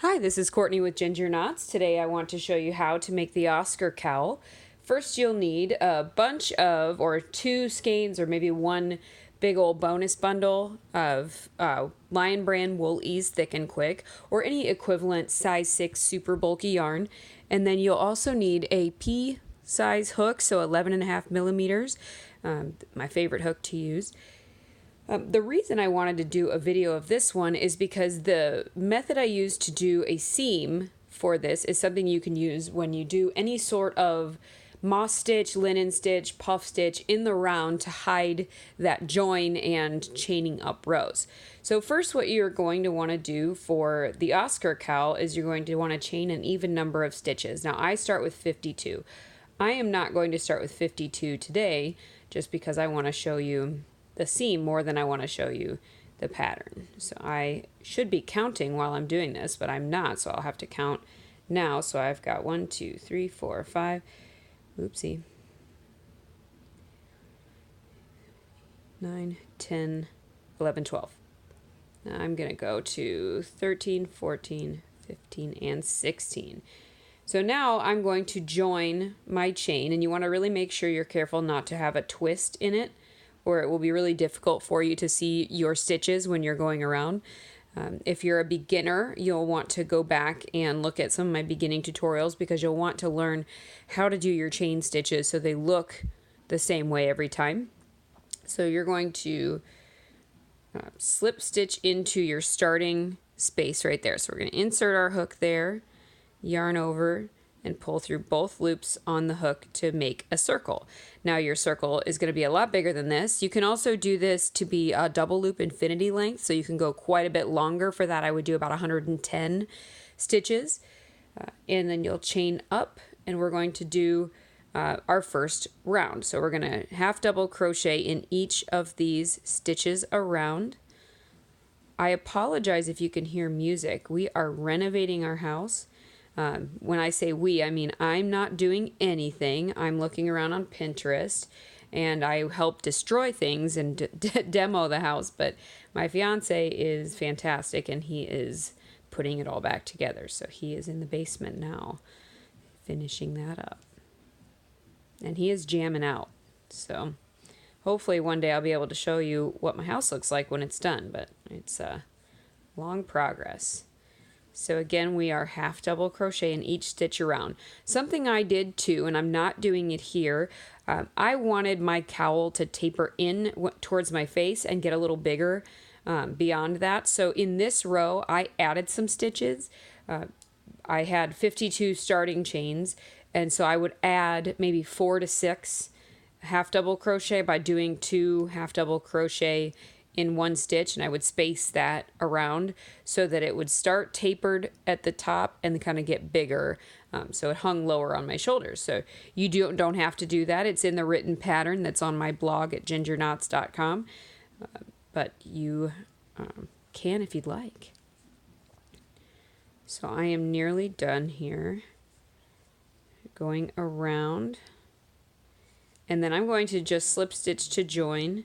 Hi, this is Courtney with Ginger Knots. Today I want to show you how to make the Oscar Cowl. First you'll need a bunch of, or 2 skeins, or maybe 1 big old bonus bundle of Lion Brand Wool Ease Thick and Quick, or any equivalent size 6 super bulky yarn. And then you'll also need a pea size hook, so 11.5 millimeters, my favorite hook to use. The reason I wanted to do a video of this one is because the method I use to do a seam for this is something you can use when you do any sort of moss stitch, linen stitch, puff stitch in the round to hide that join and chaining up rows. So first what you're going to want to do for the Oscar Cowl is you're going to want to chain an even number of stitches. Now I start with 52. I am not going to start with 52 today just because I want to show you the seam more than I want to show you the pattern. So I should be counting while I'm doing this, but I'm not, so I'll have to count now. So I've got 1, 2, 3, 4, 5, oopsie, 9, 10, 11, 12. Now I'm going to go to 13, 14, 15, and 16. So now I'm going to join my chain, and you want to really make sure you're careful not to have a twist in it, or it will be really difficult for you to see your stitches when you're going around. If you're a beginner, you'll want to go back and look at some of my beginning tutorials because you'll want to learn how to do your chain stitches so they look the same way every time. So you're going to slip stitch into your starting space right there. So we're going to insert our hook there, yarn over, and pull through both loops on the hook to make a circle. Now your circle is going to be a lot bigger than this. You can also do this to be a double loop infinity length, so you can go quite a bit longer. For that I would do about 110 stitches, and then you'll chain up, and we're going to do our first round. So we're going to half double crochet in each of these stitches around. I apologize if you can hear music. We are renovating our house. When I say we, I mean I'm not doing anything. I'm looking around on Pinterest, and I help destroy things and demo the house, but my fiance is fantastic, and he is putting it all back together. So he is in the basement now, finishing that up. And he is jamming out. So hopefully one day I'll be able to show you what my house looks like when it's done, but it's long progress. So again, we are half double crochet in each stitch around. Something I did too, and I'm not doing it here, I wanted my cowl to taper in towards my face and get a little bigger beyond that. So in this row, I added some stitches. I had 52 starting chains, and so I would add maybe 4 to 6 half double crochet by doing 2 half double crochet in one stitch, and I would space that around so that it would start tapered at the top and kind of get bigger, so it hung lower on my shoulders. So you don't have to do that. It's in the written pattern that's on my blog at gingerknots.com, but you can if you'd like. So I am nearly done here, going around, and then I'm going to just slip stitch to join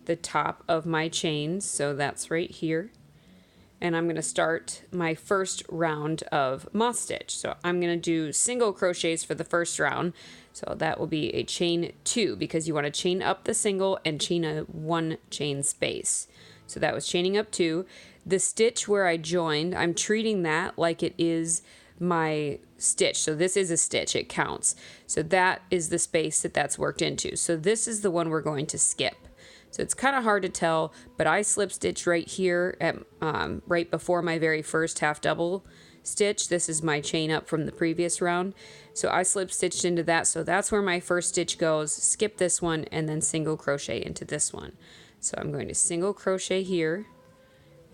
the top of my chains, so that's right here, and I'm going to start my first round of moss stitch. So I'm going to do single crochets for the first round, so that will be a chain 2 because you want to chain up the single and chain a 1 chain space. So that was chaining up 2. The stitch where I joined, I'm treating that like it is my stitch. So this is a stitch, it counts. So that is the space that's worked into. So this is the one we're going to skip. So it's kind of hard to tell, but I slip stitch right here at right before my very first half double stitch. This is my chain up from the previous round. So I slip stitched into that. So that's where my first stitch goes. Skip this one and then single crochet into this one. So I'm going to single crochet here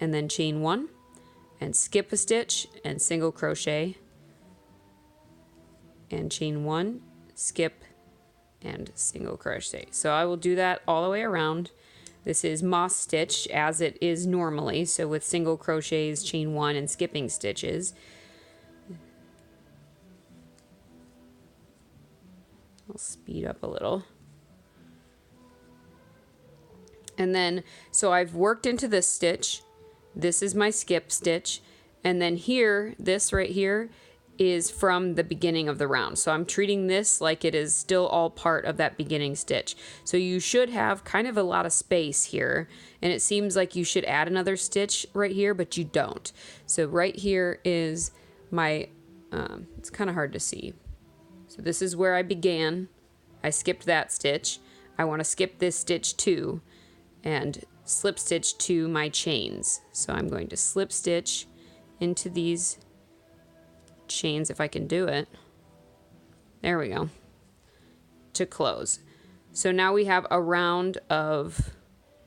and then chain 1 and skip a stitch and single crochet and chain 1, skip, and single crochet. So I will do that all the way around. This is moss stitch as it is normally, so with single crochets, chain 1, and skipping stitches. I'll speed up a little. And then, so I've worked into this stitch. This is my skip stitch. And then here, this right here is from the beginning of the round. So I'm treating this like it is still all part of that beginning stitch. So you should have kind of a lot of space here, and it seems like you should add another stitch right here, but you don't. So right here is my, it's kind of hard to see. So this is where I began. I skipped that stitch. I want to skip this stitch too and slip stitch to my chains. So I'm going to slip stitch into these chains if I can do it. There we go. To close. So now we have a round of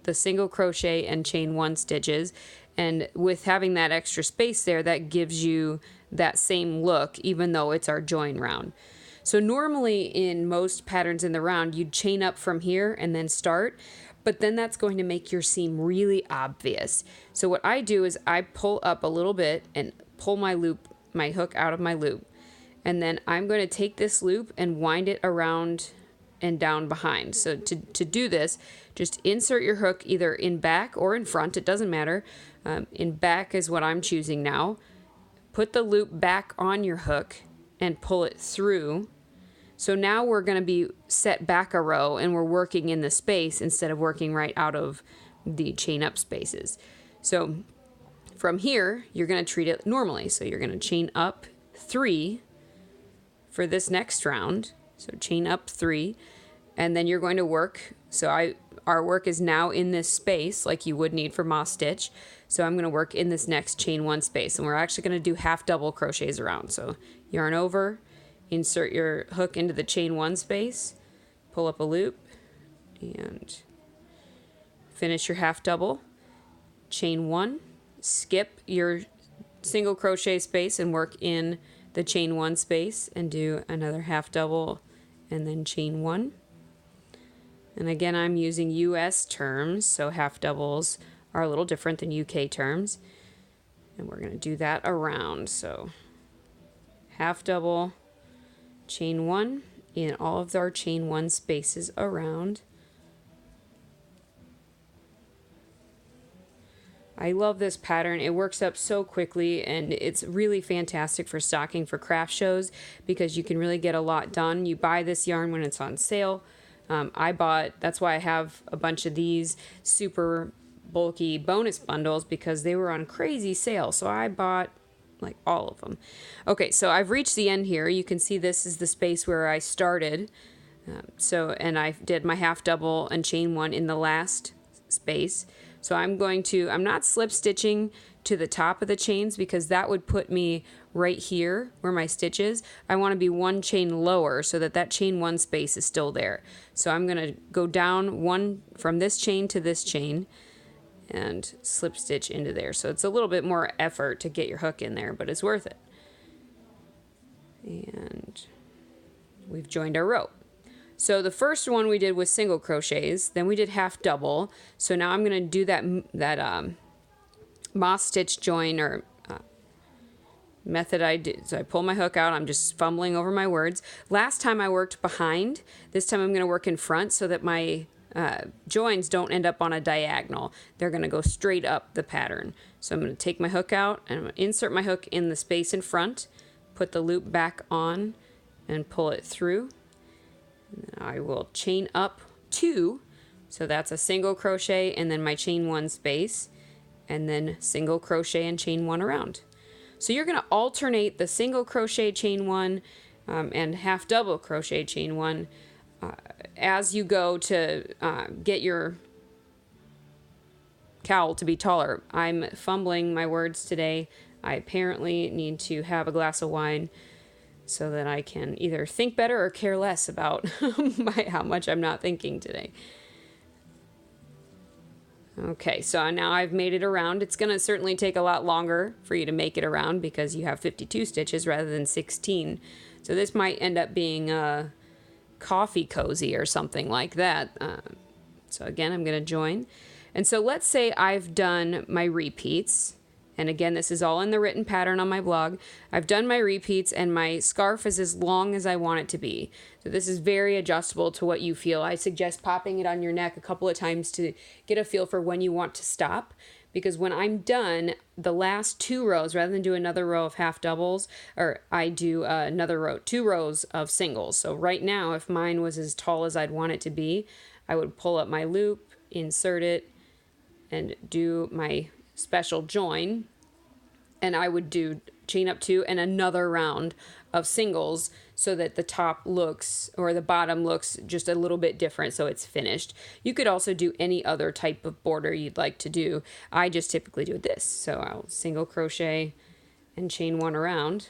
the single crochet and chain 1 stitches, and with having that extra space there, that gives you that same look even though it's our join round. So normally in most patterns in the round you'd chain up from here and then start, but then that's going to make your seam really obvious. So what I do is I pull up a little bit and pull my loop, my hook out of my loop, and then I'm going to take this loop and wind it around and down behind. So to do this, just insert your hook either in back or in front, it doesn't matter. In back is what I'm choosing now. Put the loop back on your hook and pull it through. So now we're going to be set back a row and we're working in the space instead of working right out of the chain up spaces. So from here, you're going to treat it normally. So you're going to chain up 3 for this next round. So chain up 3, and then you're going to work. So our work is now in this space like you would need for moss stitch. So I'm going to work in this next chain 1 space, and we're actually going to do half double crochets around. So yarn over, insert your hook into the chain 1 space, pull up a loop, and finish your half double, chain 1, skip your single crochet space and work in the chain 1 space and do another half double and then chain 1. And again, I'm using US terms, so half doubles are a little different than UK terms. And we're going to do that around. So half double, chain 1 in all of our chain 1 spaces around. I love this pattern. It works up so quickly, and it's really fantastic for stocking for craft shows because you can really get a lot done. You buy this yarn when it's on sale. That's why I have a bunch of these super bulky bonus bundles because they were on crazy sale. So I bought like all of them. Okay, so I've reached the end here. You can see this is the space where I started. And I did my half double and chain 1 in the last space. So I'm not slip stitching to the top of the chains because that would put me right here where my stitch is. I want to be 1 chain lower so that chain 1 space is still there. So I'm going to go down 1 from this chain to this chain and slip stitch into there. So it's a little bit more effort to get your hook in there, but it's worth it. And we've joined our row. So the first one we did was single crochets, then we did half double. So now I'm going to do that moss stitch join or method I did. So I pull my hook out. I'm just fumbling over my words. Last time I worked behind. This time I'm going to work in front so that my joins don't end up on a diagonal. They're going to go straight up the pattern. So I'm going to take my hook out and I'm going to insert my hook in the space in front, put the loop back on and pull it through. I will chain up 2, so that's a single crochet and then my chain 1 space, and then single crochet and chain 1 around. So you're going to alternate the single crochet chain 1 and half double crochet chain 1 as you go to get your cowl to be taller. I'm fumbling my words today. I apparently need to have a glass of wine so that I can either think better or care less about how much I'm not thinking today. Okay, so now I've made it around. It's going to certainly take a lot longer for you to make it around because you have 52 stitches rather than 16. So this might end up being a coffee cozy or something like that. So again, I'm going to join. And so let's say I've done my repeats. And again, this is all in the written pattern on my blog. I've done my repeats and my scarf is as long as I want it to be. So this is very adjustable to what you feel. I suggest popping it on your neck a couple of times to get a feel for when you want to stop, because when I'm done, the last 2 rows, rather than do another row of half doubles, or I do another row, 2 rows of singles. So right now, if mine was as tall as I'd want it to be, I would pull up my loop, insert it, and do my special join, and I would do chain up 2 and another round of singles so that the top looks, or the bottom looks just a little bit different, so it's finished. You could also do any other type of border you'd like to do. I just typically do this. So I'll single crochet and chain 1 around.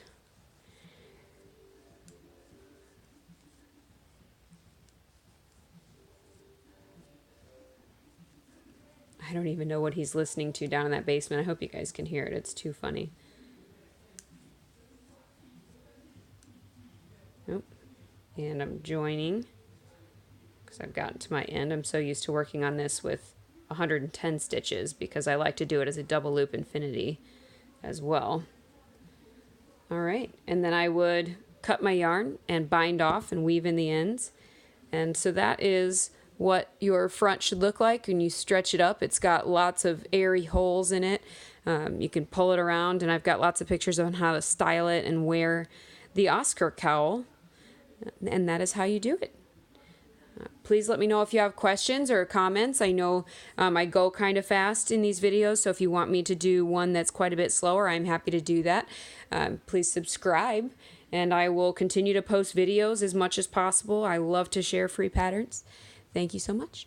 I don't even know what he's listening to down in that basement. I hope you guys can hear it. It's too funny. Nope. And I'm joining because I've gotten to my end. I'm so used to working on this with 110 stitches because I like to do it as a double loop infinity as well. All right, and then I would cut my yarn and bind off and weave in the ends. And so that is what your front should look like when you stretch it up. It's got lots of airy holes in it. You can pull it around, and I've got lots of pictures on how to style it and wear the Oscar cowl, and that is how you do it. Please let me know if you have questions or comments. I know I go kind of fast in these videos, so if you want me to do one that's quite a bit slower, I'm happy to do that. Please subscribe, and I will continue to post videos as much as possible. I love to share free patterns. Thank you so much.